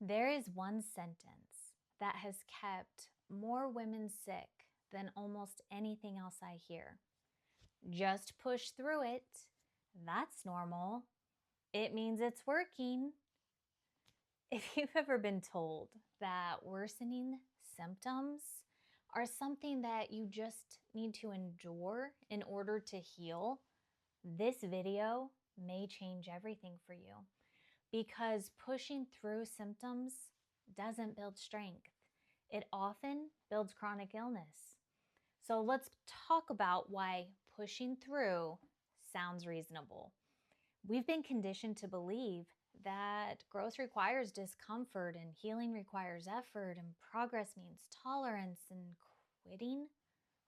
There is one sentence that has kept more women sick than almost anything else I hear. Just push through it. That's normal. It means it's working. If you've ever been told that worsening symptoms are something that you just need to endure in order to heal, this video may change everything for you. Because pushing through symptoms doesn't build strength. It often builds chronic illness. So let's talk about why pushing through sounds reasonable. We've been conditioned to believe that growth requires discomfort and healing requires effort and progress means tolerance and quitting,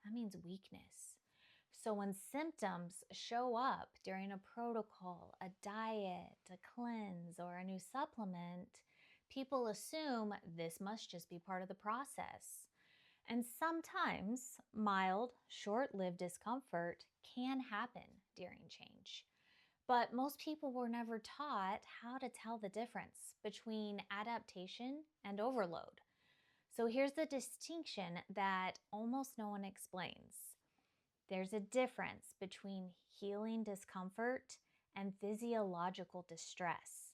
that means weakness. So when symptoms show up during a protocol, a diet, a cleanse, or a new supplement, people assume this must just be part of the process. And sometimes mild, short-lived discomfort can happen during change. But most people were never taught how to tell the difference between adaptation and overload. So here's the distinction that almost no one explains. There's a difference between healing discomfort and physiological distress.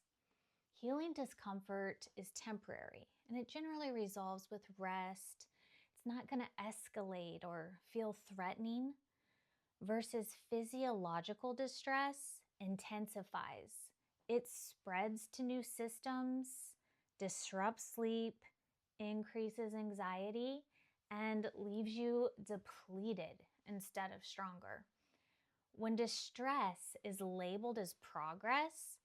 Healing discomfort is temporary and it generally resolves with rest. It's not going to escalate or feel threatening, versus physiological distress intensifies. It spreads to new systems, disrupts sleep, increases anxiety, and leaves you depleted instead of stronger. When distress is labeled as progress,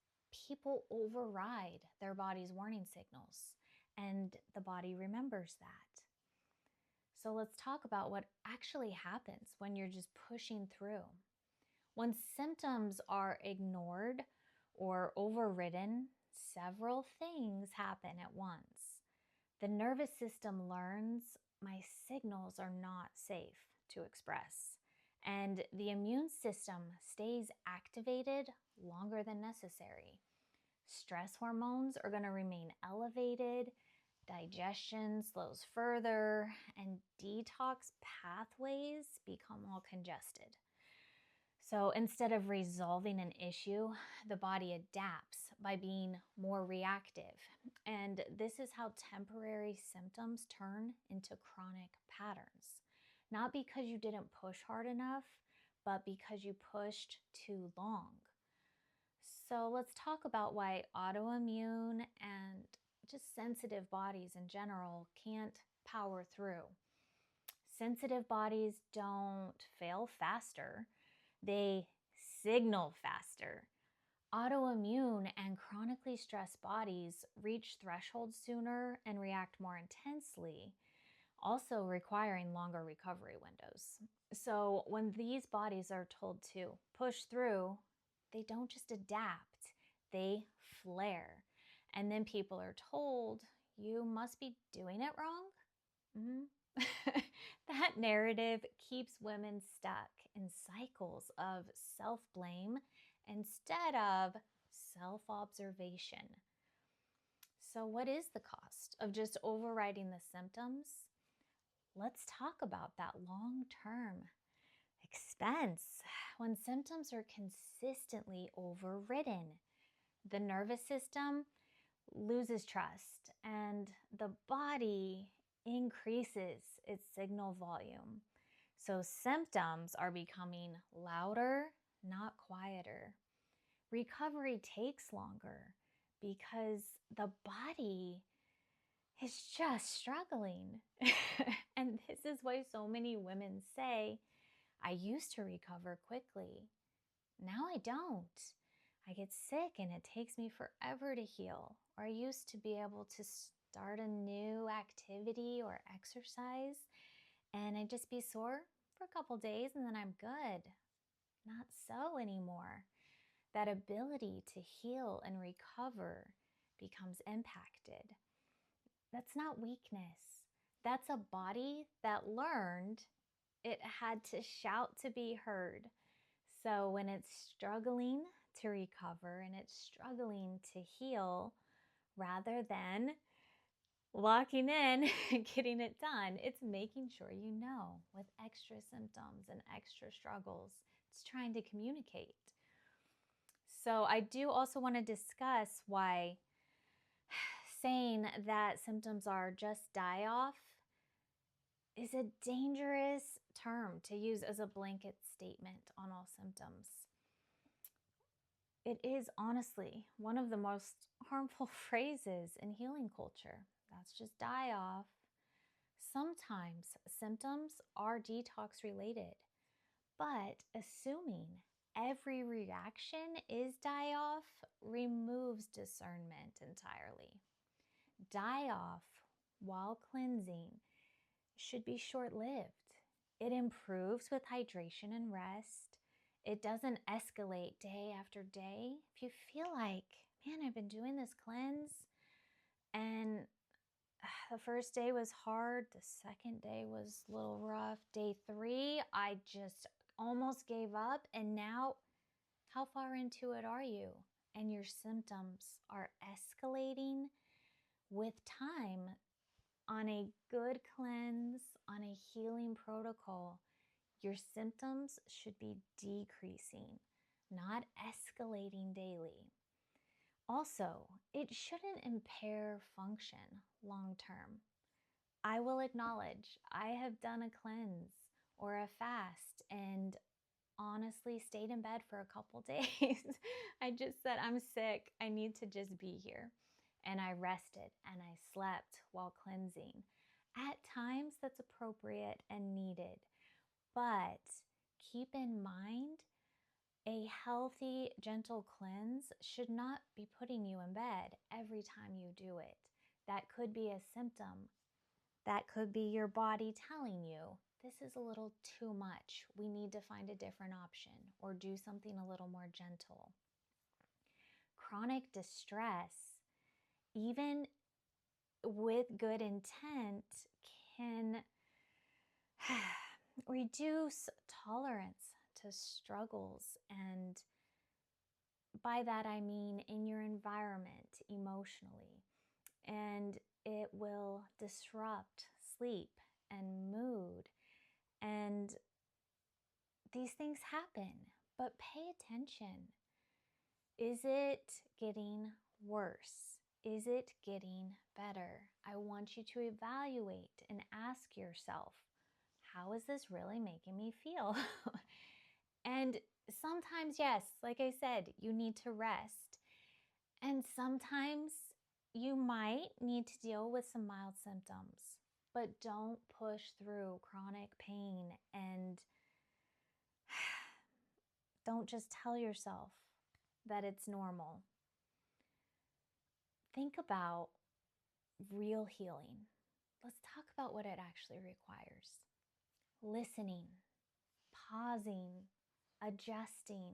people override their body's warning signals, and the body remembers that. So let's talk about what actually happens when you're just pushing through. When symptoms are ignored or overridden, several things happen at once. The nervous system learns my signals are not safe to express, and the immune system stays activated longer than necessary. Stress hormones are going to remain elevated, digestion slows further, and detox pathways become all congested. So instead of resolving an issue, the body adapts by being more reactive. And this is how temporary symptoms turn into chronic patterns. Not because you didn't push hard enough, but because you pushed too long. So let's talk about why autoimmune and just sensitive bodies in general can't power through. Sensitive bodies don't fail faster. They signal faster. Autoimmune and chronically stressed bodies reach thresholds sooner and react more intensely, also requiring longer recovery windows. So when these bodies are told to push through, they don't just adapt, they flare. And then people are told, you must be doing it wrong. That narrative keeps women stuck in cycles of self-blame instead of self-observation. So what is the cost of just overriding the symptoms? Let's talk about that long-term expense. When symptoms are consistently overridden, the nervous system loses trust and the body increases its signal volume. So symptoms are becoming louder, not quieter. Recovery takes longer because the body is just struggling. And this is why so many women say, I used to recover quickly. Now I don't. I get sick and it takes me forever to heal. Or I used to be able to start a new activity or exercise and I'd just be sore for a couple days and then I'm good. Not so anymore. That ability to heal and recover becomes impacted. That's not weakness. That's a body that learned it had to shout to be heard. So when it's struggling to recover and it's struggling to heal, Rather than locking in and getting it done, it's making sure you know with extra symptoms and extra struggles. It's trying to communicate. So I do also want to discuss why saying that symptoms are just die off is a dangerous term to use as a blanket statement on all symptoms. It is honestly one of the most harmful phrases in healing culture. That's just die off. Sometimes symptoms are detox related, but assuming every reaction is die off removes discernment entirely. Die off while cleansing should be short-lived. It improves with hydration and rest. It doesn't escalate day after day. If you feel like, man, I've been doing this cleanse and the first day was hard, the second day was a little rough, day 3, I just almost gave up, and now how far into it are you? And your symptoms are escalating with time. On a good cleanse, on a healing protocol, your symptoms should be decreasing, not escalating daily. Also, it shouldn't impair function long term. I will acknowledge I have done a cleanse or a fast and honestly stayed in bed for a couple days. I just said, I'm sick. I need to just be here. And I rested and I slept while cleansing. At times, that's appropriate and needed. But keep in mind, a healthy, gentle cleanse should not be putting you in bed every time you do it. That could be a symptom. That could be your body telling you, this is a little too much. We need to find a different option or do something a little more gentle. Chronic distress, even with good intent, can reduce tolerance to struggles. And by that I mean in your environment emotionally. And it will disrupt sleep and mood. And these things happen, but pay attention. Is it getting worse? Is it getting better? I want you to evaluate and ask yourself, how is this really making me feel? And sometimes, yes, like I said, you need to rest. And sometimes you might need to deal with some mild symptoms, but don't push through chronic pain and don't just tell yourself that it's normal. Think about real healing. Let's talk about what it actually requires. Listening, pausing, adjusting,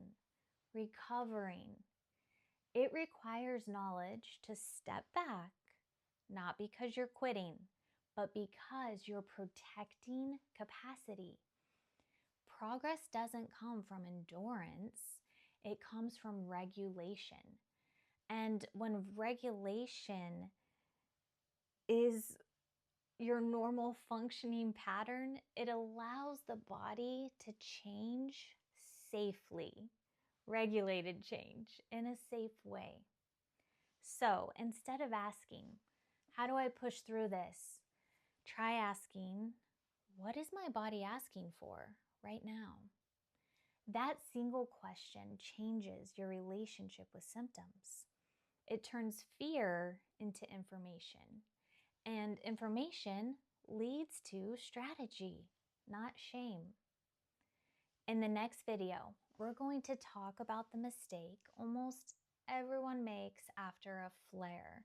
recovering. It requires knowledge to step back, not because you're quitting, but because you're protecting capacity. Progress doesn't come from endurance, it comes from regulation. And when regulation is your normal functioning pattern, it allows the body to change safely, regulated change in a safe way. So instead of asking, how do I push through this? Try asking, what is my body asking for right now? That single question changes your relationship with symptoms. It turns fear into information, and information leads to strategy, not shame. In the next video, we're going to talk about the mistake almost everyone makes after a flare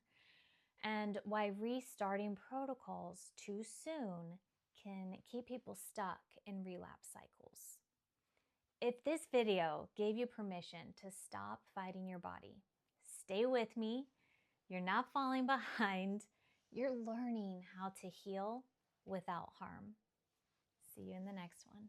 and why restarting protocols too soon can keep people stuck in relapse cycles. If this video gave you permission to stop fighting your body, stay with me. You're not falling behind. You're learning how to heal without harm. See you in the next one.